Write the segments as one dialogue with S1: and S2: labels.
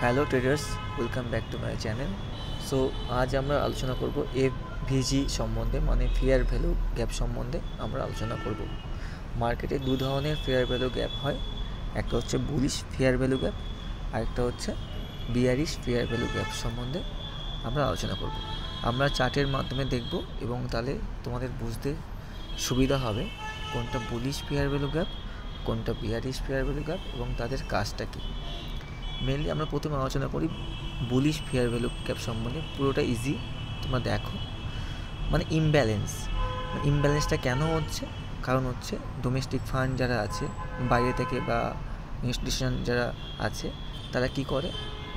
S1: Hello traders, welcome back to my channel. So আজ আমরা আলোচনা করব এফভিজি সম্বন্ধে, মানে ফেয়ার ভ্যালু গ্যাপ সম্বন্ধে আমরা আলোচনা করব। মার্কেটে দু ধরনের ফেয়ার ভ্যালু গ্যাপ হয়, একটা হচ্ছে বুলিশ ফেয়ার ভ্যালু গ্যাপ, আরেকটা হচ্ছে বিয়ারিশ ফেয়ার ভ্যালু গ্যাপ সম্বন্ধে আমরা আলোচনা করব। আমরা চার্টের মাধ্যমে দেখব এবং তাহলে তোমাদের বুঝতে সুবিধা হবে কোনটা বুলিশ ফেয়ার ভ্যালু গ্যাপ, কোনটা বিয়ারিশ ফেয়ার ভ্যালু গ্যাপ এবং তাদের কাজটা কী। মেনলি আমরা প্রথমে আলোচনা করি বুলিশ ফেয়ার ভ্যালু গ্যাপ সম্বন্ধে। পুরোটা ইজি, তোমরা দেখো। মানে ইমব্যালেন্সটা কেন হচ্ছে? কারণ হচ্ছে ডোমেস্টিক ফান্ড যারা আছে বাইরে থেকে বা ইনস্টিটিউশন যারা আছে তারা কি করে,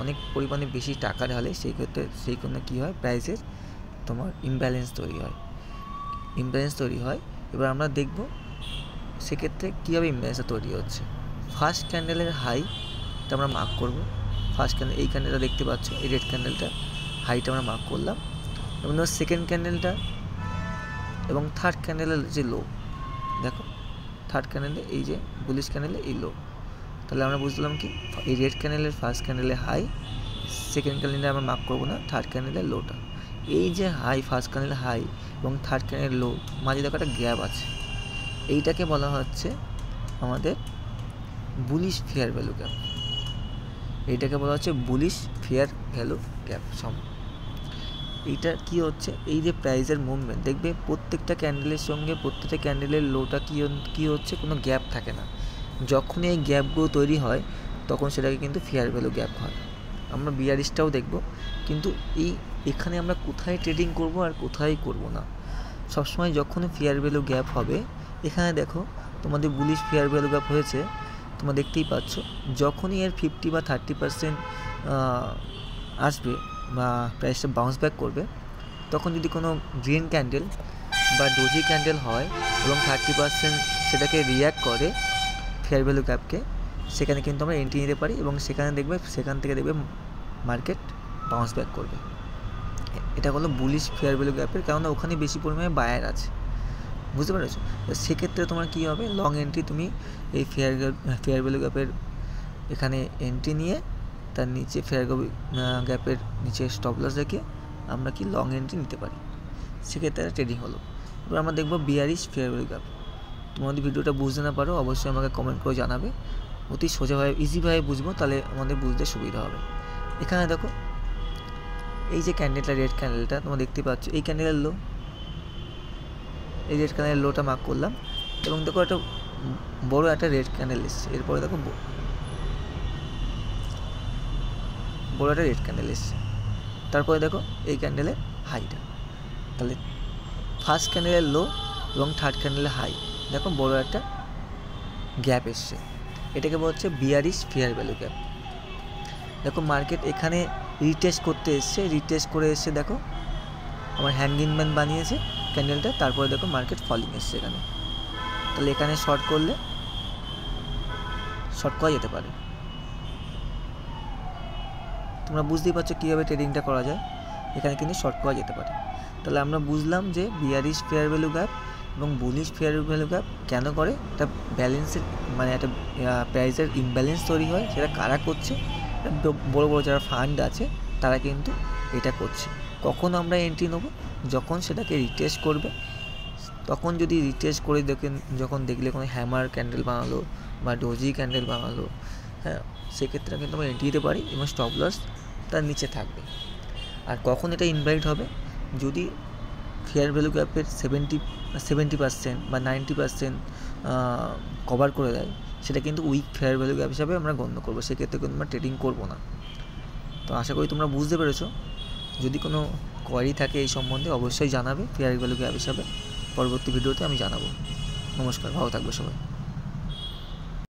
S1: অনেক পরিমাণে বেশি টাকা ঢালে, সেই কারণে কী হয়, প্রাইসের তোমার ইমব্যালেন্স তৈরি হয়। এবার আমরা দেখব সেক্ষেত্রে কীভাবে ইমব্যালেন্সটা তৈরি হচ্ছে। ফার্স্ট ক্যান্ডেলের হাই আমরা মার্ক করব। ফার্স্ট ক্যান্ডেল, এই ক্যান্ডেলটা দেখতে পাচ্ছ, এই রেড ক্যান্ডেলটা হাইটা আমরা মার্ক করলাম, এবং সেকেন্ড ক্যান্ডেলটা এবং থার্ড ক্যান্ডেলের যে লো, দেখো থার্ড ক্যান্ডেলে এই যে বুলিশ ক্যান্ডেলে এই লো, তাহলে আমরা বুঝলাম কি এই রেড ক্যান্ডেলের ফার্স্ট ক্যান্ডেলে হাই, সেকেন্ড ক্যান্ডেলে আমরা মার্ক করবো না, থার্ড ক্যান্ডেলের লোটা। এই যে হাই, ফার্স্ট ক্যান্ডেলের হাই এবং থার্ড ক্যান্ডেলের লো, মাঝে দেখো একটা গ্যাপ আছে, এইটাকে বলা হচ্ছে আমাদের বুলিশ ফেয়ার ভ্যালু গ্যাপ। এইটাকে বলা হচ্ছে বুলিশ ফেয়ার ভ্যালু গ্যাপ এইটা কি হচ্ছে, এই যে প্রাইসের মুভমেন্ট দেখবে প্রত্যেকটা ক্যান্ডেলের সঙ্গে প্রত্যেকটা ক্যান্ডেলের লোটা কি হচ্ছে, কোনো গ্যাপ থাকে না। যখন এই গ্যাপগুলো তৈরি হয় তখন সেটাকে কিন্তু ফেয়ার ভ্যালু গ্যাপ হয়। আমরা বিয়ারিশটাও দেখব, কিন্তু এখানে আমরা কোথায় ট্রেডিং করব আর কোথায় করব না। সবসময় যখন ফেয়ার ভ্যালু গ্যাপ হবে, এখানে দেখো তোমাদের বুলিশ ফেয়ার ভ্যালু গ্যাপ হয়েছে, তোমরা দেখতেই পাচ্ছ, যখনই এর 50 বা 30% আসবে বা প্রাইসটা বাউন্স ব্যাক করবে, তখন যদি কোনো গ্রিন ক্যান্ডেল বা ডোজি ক্যান্ডেল হয় এবং 30% সেটাকে রিয়্যাক্ট করে ফেয়ার ভ্যালু গ্যাপকে, সেখানে কিন্তু আমরা এন্ট্রি নিতে পারি এবং সেখান থেকে দেখবে মার্কেট বাউন্স ব্যাক করবে। এটা হলো বুলিশ ফেয়ার ভ্যালু গ্যাপের, কেননা ওখানে বেশি পরিমাণে বায়ার আছে, বুঝতে পেরেছো? সেক্ষেত্রে তোমার কী হবে, লং এন্ট্রি তুমি এই ফেয়ার ভ্যালু গ্যাপের এখানে এন্ট্রি নিয়ে তার নিচে ফেয়ার গ্যাপের নিচে স্টপ লস রেখে আমরা কি লং এন্ট্রি নিতে পারি, সেক্ষেত্রে ট্রেডিং হলো। এবার আমরা দেখবো বিয়ারিশ ফেয়ার ভ্যালু গ্যাপ। তোমাদের ভিডিওটা বুঝতে না পারো অবশ্যই আমাকে কমেন্ট করে জানাবে, অতি সোজাভাবে ইজিভাবে বুঝবো, তাহলে আমাদের বুঝতে সুবিধা হবে। এখানে দেখো এই যে ক্যান্ডেলটা, রেড ক্যান্ডেলটা তোমরা দেখতে পাচ্ছ, এই ক্যান্ডেলের লো, এই রেড ক্যান্ডেলের লোটা মার্ক করলাম এবং দেখো একটা বড় একটা রেড ক্যান্ডেল এসছে, এরপরে দেখো বড় একটা রেড ক্যান্ডেল এসছে, তারপরে দেখো এই ক্যান্ডেলের হাইটা, তাহলে ফার্স্ট ক্যান্ডেলের লো এবং থার্ড ক্যান্ডেলের হাই, দেখো বড় একটা গ্যাপ এসছে, এটাকে বলা হচ্ছে বিয়ারিশ ফেয়ার ভ্যালু গ্যাপ। দেখো মার্কেট এখানে রিটেস্ট করে এসছে, দেখো আমার হ্যাঙ্গিং ম্যান বানিয়েছে ক্যান্ডেলটা, তারপরে দেখো মার্কেট ফলিং এসছে এখানে, তাহলে এখানে শর্ট করা যেতে পারে। তোমরা বুঝতেই পারছো কীভাবে ট্রেডিংটা করা যায়, এখানে কিন্তু শর্ট করা যেতে পারে। তাহলে আমরা বুঝলাম যে বিয়ারিশ ফেয়ার ভ্যালু গ্যাপ এবং বুলিশ ফেয়ার ভ্যালু গ্যাপ কেন করে, একটা ব্যালেন্সের মানে একটা প্রাইসের ইমব্যালেন্স তৈরি হয়, সেটা কারা করছে, বড় যারা ফান্ড আছে তারা কিন্তু এটা করছে। কখন আমরা এন্ট্রি নেবো, যখন সেটাকে রিটেস্ট করবে, তখন যদি রিটেস্ট করে যখন দেখলে কোনো হ্যামার ক্যান্ডেল বানালো বা ডোজি ক্যান্ডেল বানালো, হ্যাঁ, সেক্ষেত্রে কিন্তু আমরা এন্ট্রি দিতে পারি এবং স্টপ লস তার নিচে থাকবে। আর কখন এটা ইনভ্যালিড হবে, যদি ফেয়ার ভ্যালু গ্যাপের 70% বা 90% কভার করে দেয়, সেটা কিন্তু উইক ফেয়ার ভ্যালু গ্যাপ হিসাবে আমরা গণ্য করবো, সেক্ষেত্রে কিন্তু আমরা ট্রেডিং করবো না। তো আশা করি তোমরা বুঝতে পেরেছো। যদি কোনো কোয়ারি থাকে এই সম্বন্ধে অবশ্যই জানাবে ফেয়ার ভ্যালু গ্যাপ হিসাবে, পরবর্তী ভিডিওতে আমি জানাবো। নমস্কার, ভালো থাকবে সবাই।